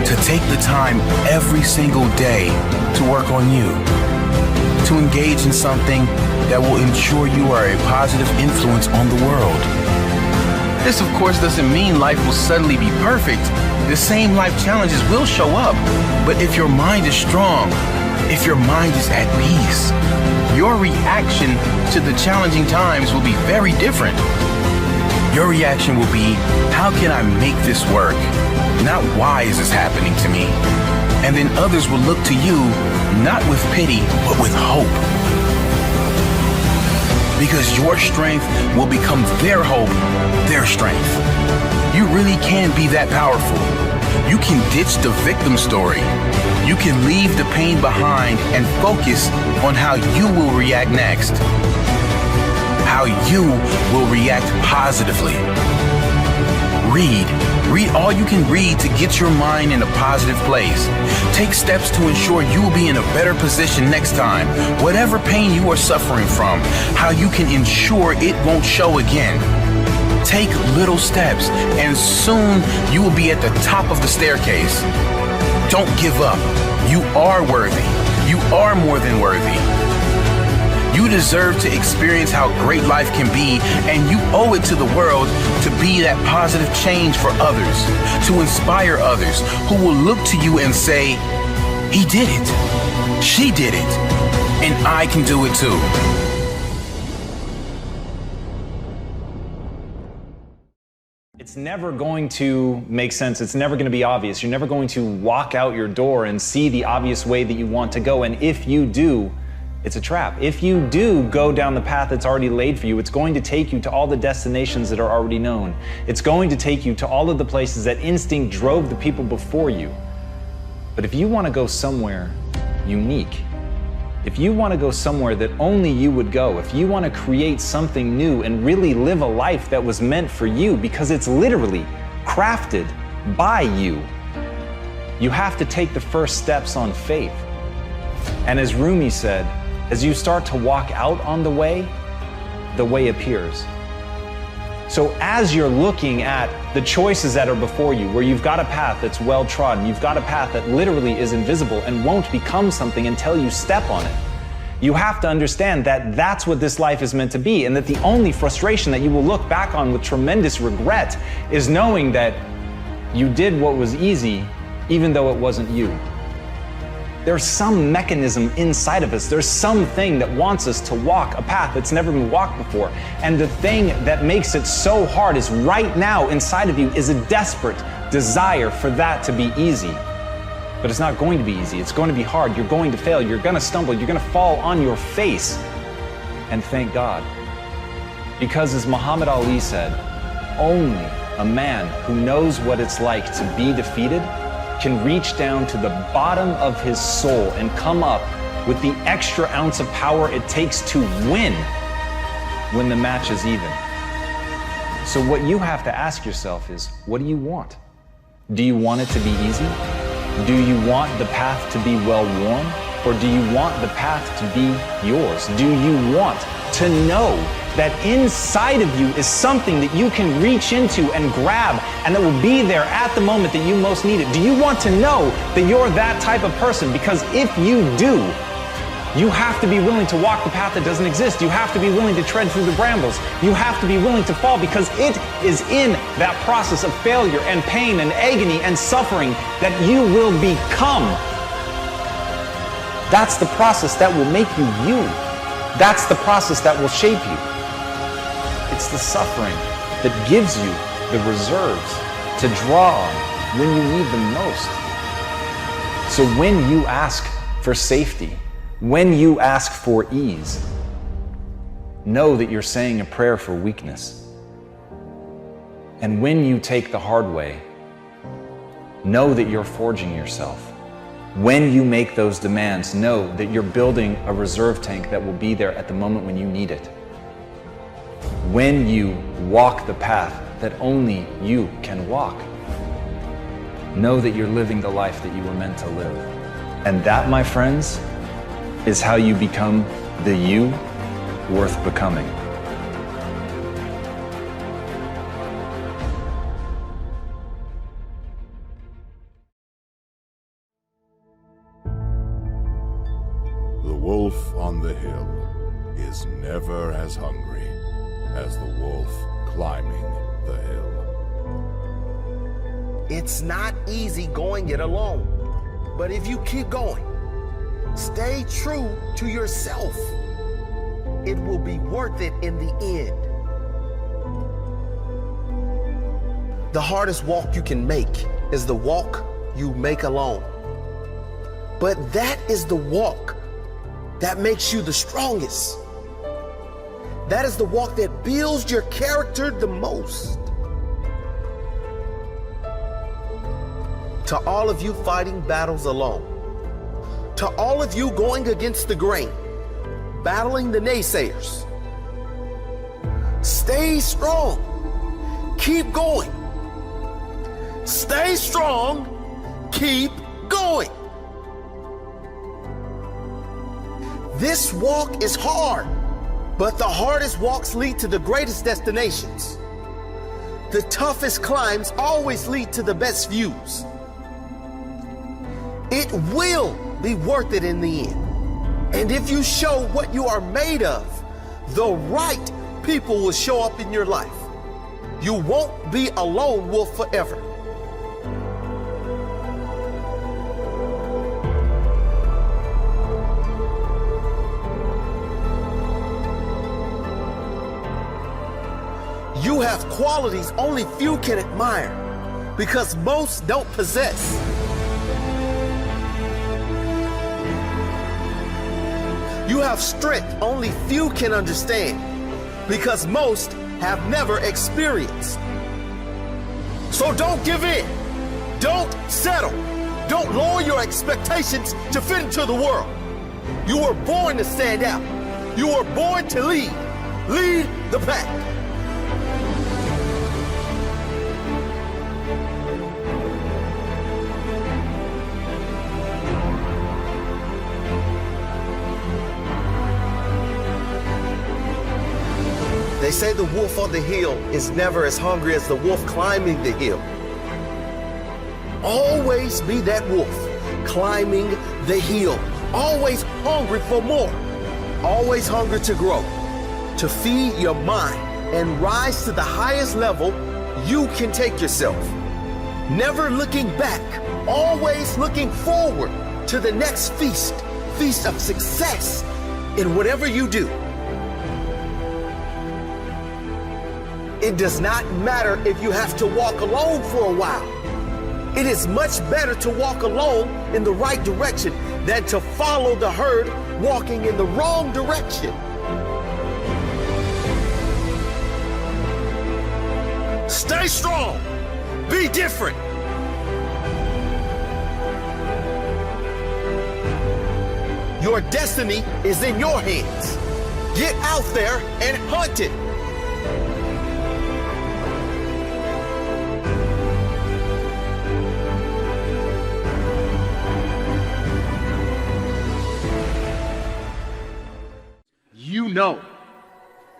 to take the time every single day to work on you, to engage in something that will ensure you are a positive influence on the world. This, of course, doesn't mean life will suddenly be perfect. The same life challenges will show up, but if your mind is strong, if your mind is at peace, your reaction to the challenging times will be very different. Your reaction will be, how can I make this work? Not why is this happening to me? And then others will look to you, not with pity, but with hope. Because your strength will become their hope, their strength. You really can be that powerful. You can ditch the victim story. You can leave the pain behind and focus on how you will react next. How you will react positively. Read all you can read to get your mind in a positive place. Take steps to ensure you will be in a better position next time. Whatever pain you are suffering from, how you can ensure it won't show again. Take little steps, and soon you will be at the top of the staircase. Don't give up. You are worthy. You are more than worthy. You deserve to experience how great life can be, and you owe it to the world to be that positive change for others, to inspire others who will look to you and say, he did it, she did it, and I can do it too. It's never going to make sense. It's never going to be obvious. You're never going to walk out your door and see the obvious way that you want to go. And if you do, it's a trap. If you do go down the path that's already laid for you, it's going to take you to all the destinations that are already known. It's going to take you to all of the places that instinct drove the people before you. But if you want to go somewhere unique, if you want to go somewhere that only you would go, if you want to create something new and really live a life that was meant for you, because it's literally crafted by you, you have to take the first steps on faith. And as Rumi said, as you start to walk out on the way appears. So as you're looking at the choices that are before you, where you've got a path that's well trodden, you've got a path that literally is invisible and won't become something until you step on it, you have to understand that that's what this life is meant to be, and that the only frustration that you will look back on with tremendous regret is knowing that you did what was easy, even though it wasn't you. There's some mechanism inside of us. There's something that wants us to walk a path that's never been walked before. And the thing that makes it so hard is right now inside of you is a desperate desire for that to be easy. But it's not going to be easy. It's going to be hard. You're going to fail. You're going to stumble. You're going to fall on your face. And thank God. Because as Muhammad Ali said, only a man who knows what it's like to be defeated can reach down to the bottom of his soul and come up with the extra ounce of power it takes to win when the match is even. So what you have to ask yourself is, what do you want? Do you want it to be easy? Do you want the path to be well-worn? Or do you want the path to be yours? Do you want to know that inside of you is something that you can reach into and grab, and that will be there at the moment that you most need it? Do you want to know that you're that type of person? Because if you do, you have to be willing to walk the path that doesn't exist. You have to be willing to tread through the brambles. You have to be willing to fall, because it is in that process of failure and pain and agony and suffering that you will become. That's the process that will make you you. That's the process that will shape you. It's the suffering that gives you the reserves to draw on when you need them most. So when you ask for safety, when you ask for ease, know that you're saying a prayer for weakness. And when you take the hard way, know that you're forging yourself. When you make those demands, know that you're building a reserve tank that will be there at the moment when you need it. When you walk the path that only you can walk, know that you're living the life that you were meant to live. And that, my friends, is how you become the you worth becoming. The wolf on the hill is never as hungry as the wolf climbing the hill. It's not easy going it alone, but if you keep going, stay true to yourself, it will be worth it in the end. The hardest walk you can make is the walk you make alone. But that is the walk that makes you the strongest. That is the walk that builds your character the most. To all of you fighting battles alone, to all of you going against the grain, battling the naysayers, stay strong. Keep going. Stay strong. Keep going. This walk is hard, but the hardest walks lead to the greatest destinations. The toughest climbs always lead to the best views. It will be worth it in the end. And if you show what you are made of, the right people will show up in your life. You won't be a lone wolf forever. You have qualities only few can admire because most don't possess. You have strength only few can understand because most have never experienced. So don't give in. Don't settle. Don't lower your expectations to fit into the world. You were born to stand out. You were born to lead. Lead the pack. They say the wolf on the hill is never as hungry as the wolf climbing the hill. Always be that wolf climbing the hill. Always hungry for more. Always hungry to grow, to feed your mind and rise to the highest level you can take yourself. Never looking back, always looking forward to the next feast of success in whatever you do. It does not matter if you have to walk alone for a while. It is much better to walk alone in the right direction than to follow the herd walking in the wrong direction. Stay strong. Be different. Your destiny is in your hands. Get out there and hunt it.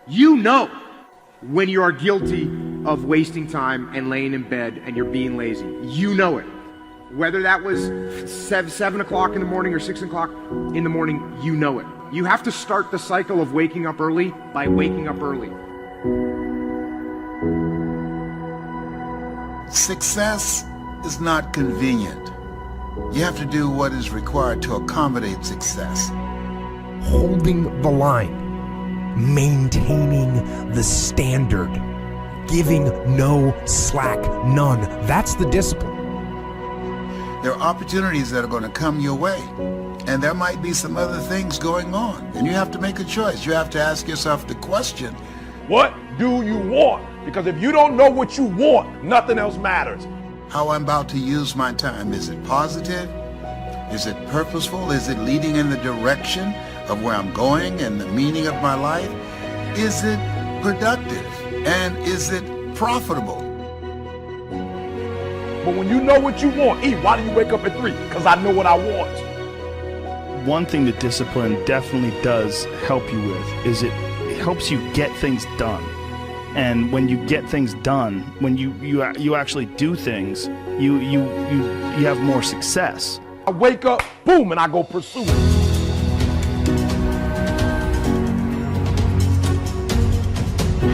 You know when you are guilty of wasting time and laying in bed and you're being lazy. You know it. Whether that was 7 o'clock in the morning or 6 o'clock in the morning, you know it. You have to start the cycle of waking up early by waking up early. Success is not convenient. You have to do what is required to accommodate success. Holding the line, maintaining the standard, giving no slack, none. That's the discipline. There are opportunities that are going to come your way, and there might be some other things going on, and you have to make a choice. You have to ask yourself the question, what do you want? Because if you don't know what you want, nothing else matters. How I'm about to use my time. Is it positive? Is it purposeful? Is it leading in the direction of where I'm going and the meaning of my life? Is it productive? And is it profitable? But when you know what you want, why do you wake up at 3? Because I know what I want. One thing that discipline definitely does help you with is it helps you get things done. And when you get things done, when you actually do things, you have more success. I wake up, boom, and I go pursue it.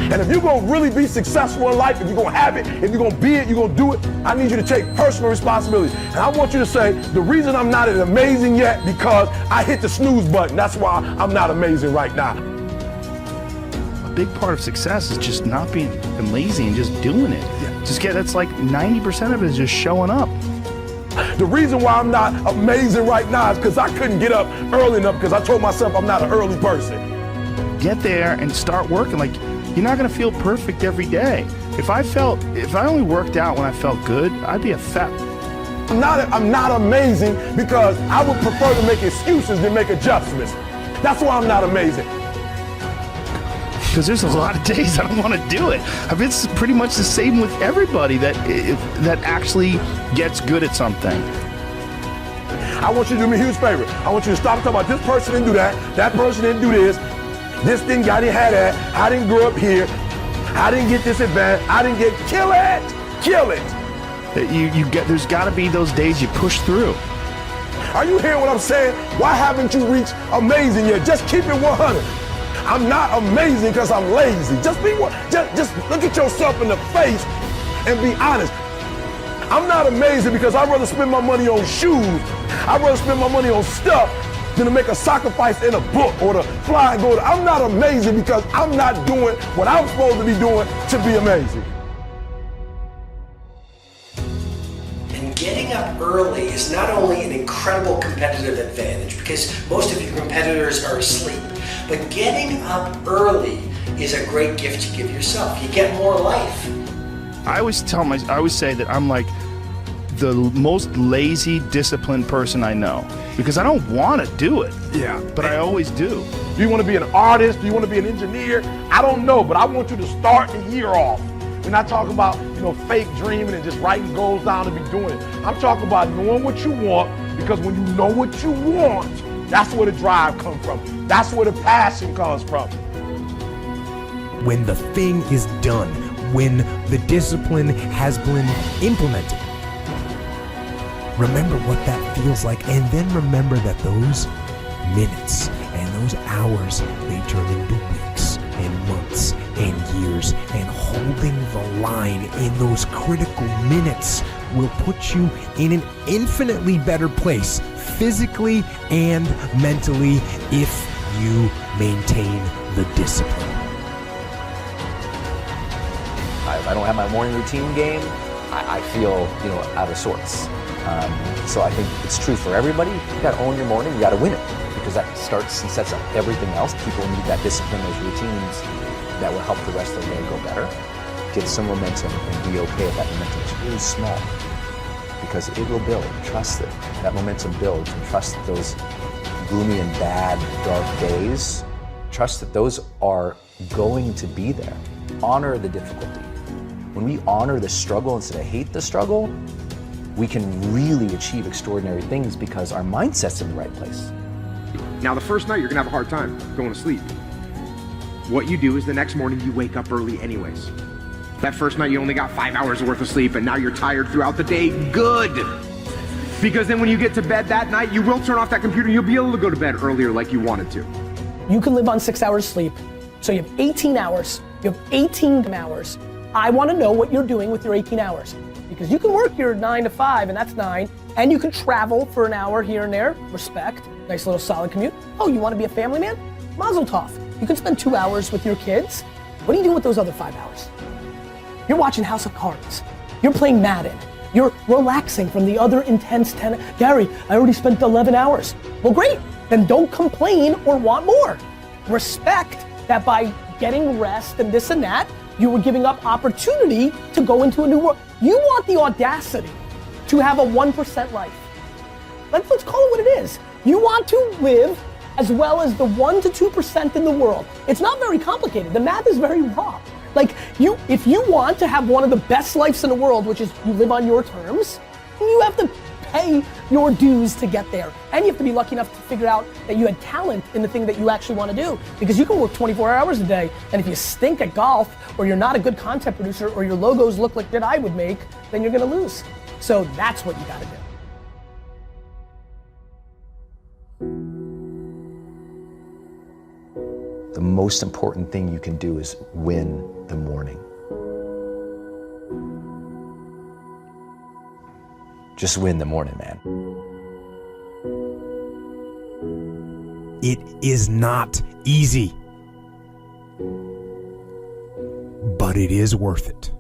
And if you're going to really be successful in life, if you're going to have it, if you're going to be it, you're going to do it, I need you to take personal responsibility. And I want you to say, the reason I'm not amazing yet, because I hit the snooze button. That's why I'm not amazing right now. A big part of success is just not being lazy and just doing it. Yeah. That's like 90% of it is just showing up. The reason why I'm not amazing right now is because I couldn't get up early enough because I told myself I'm not an early person. Get there and start working. Like, you're not gonna feel perfect every day. If I only worked out when I felt good, I'd be a fat. I'm not amazing because I would prefer to make excuses than make adjustments. That's why I'm not amazing. Because there's a lot of days I don't want to do it. I mean, it's pretty much the same with everybody that actually gets good at something. I want you to do me a huge favor. I want you to stop talking about this person didn't do that person didn't do this didn't have that, I didn't grow up here, I didn't get this advantage, I didn't get, kill it. There's got to be those days you push through. Are you hearing what I'm saying? Why haven't you reached amazing yet? Just keep it 100. I'm not amazing because I'm lazy. Just look at yourself in the face and be honest. I'm not amazing because I'd rather spend my money on shoes. I'd rather spend my money on stuff than to make a sacrifice in a book or to fly and go. I'm not amazing because I'm not doing what I'm supposed to be doing to be amazing. And getting up early is not only an incredible competitive advantage because most of your competitors are asleep, but getting up early is a great gift you give yourself. You get more life. I always say that I'm like the most lazy, disciplined person I know because I don't want to do it. Yeah. But I always do. Do you want to be an artist? Do you want to be an engineer? I don't know, but I want you to start the year off. We're not talking about, fake dreaming and just writing goals down and be doing it. I'm talking about knowing what you want, because when you know what you want, that's where the drive comes from. That's where the passion comes from. When the thing is done, when the discipline has been implemented, remember what that feels like, and then remember that those minutes and those hours, they turn into weeks and months and years, and holding the line in those critical minutes will put you in an infinitely better place, physically and mentally, if you maintain the discipline. If I don't have my morning routine game, I feel, out of sorts. So I think it's true for everybody. You got to own your morning. You got to win it, because that starts and sets up everything else. People need that discipline, those routines that will help the rest of the day go better. Get some momentum and be okay if that momentum is really small, because it will build. Trust it. That momentum builds, and trust that those gloomy and bad, dark days, trust that those are going to be there. Honor the difficulty. When we honor the struggle instead of hate the struggle, we can really achieve extraordinary things because our mindset's in the right place. Now, the first night, you're gonna have a hard time going to sleep. What you do is the next morning, you wake up early anyways. That first night, you only got 5 hours worth of sleep, and now you're tired throughout the day. Good! Because then when you get to bed that night, you will turn off that computer, and you'll be able to go to bed earlier like you wanted to. You can live on 6 hours sleep, so you have 18 hours. You have 18 hours. I want to know what you're doing with your 18 hours. Because you can work your 9 to 5, and that's 9, and you can travel for an hour here and there, respect, nice little solid commute. Oh, you want to be a family man? Mazel tov. You can spend 2 hours with your kids. What are you doing with those other 5 hours? You're watching House of Cards. You're playing Madden. You're relaxing from the other intense 10. Gary, I already spent 11 hours. Well, great. Then don't complain or want more. Respect that by getting rest and this and that, you were giving up opportunity to go into a new world. You want the audacity to have a 1% life. Let's call it what it is. You want to live as well as the 1 to 2% in the world. It's not very complicated. The math is very raw. Like, if you want to have one of the best lives in the world, which is you live on your terms, you have to pay your dues to get there. And you have to be lucky enough to figure out that you had talent in the thing that you actually want to do. Because you can work 24 hours a day, and if you stink at golf, or you're not a good content producer, or your logos look like that I would make, then you're gonna lose. So that's what you gotta do. The most important thing you can do is win the morning. Just win the morning, man. It is not easy, but it is worth it.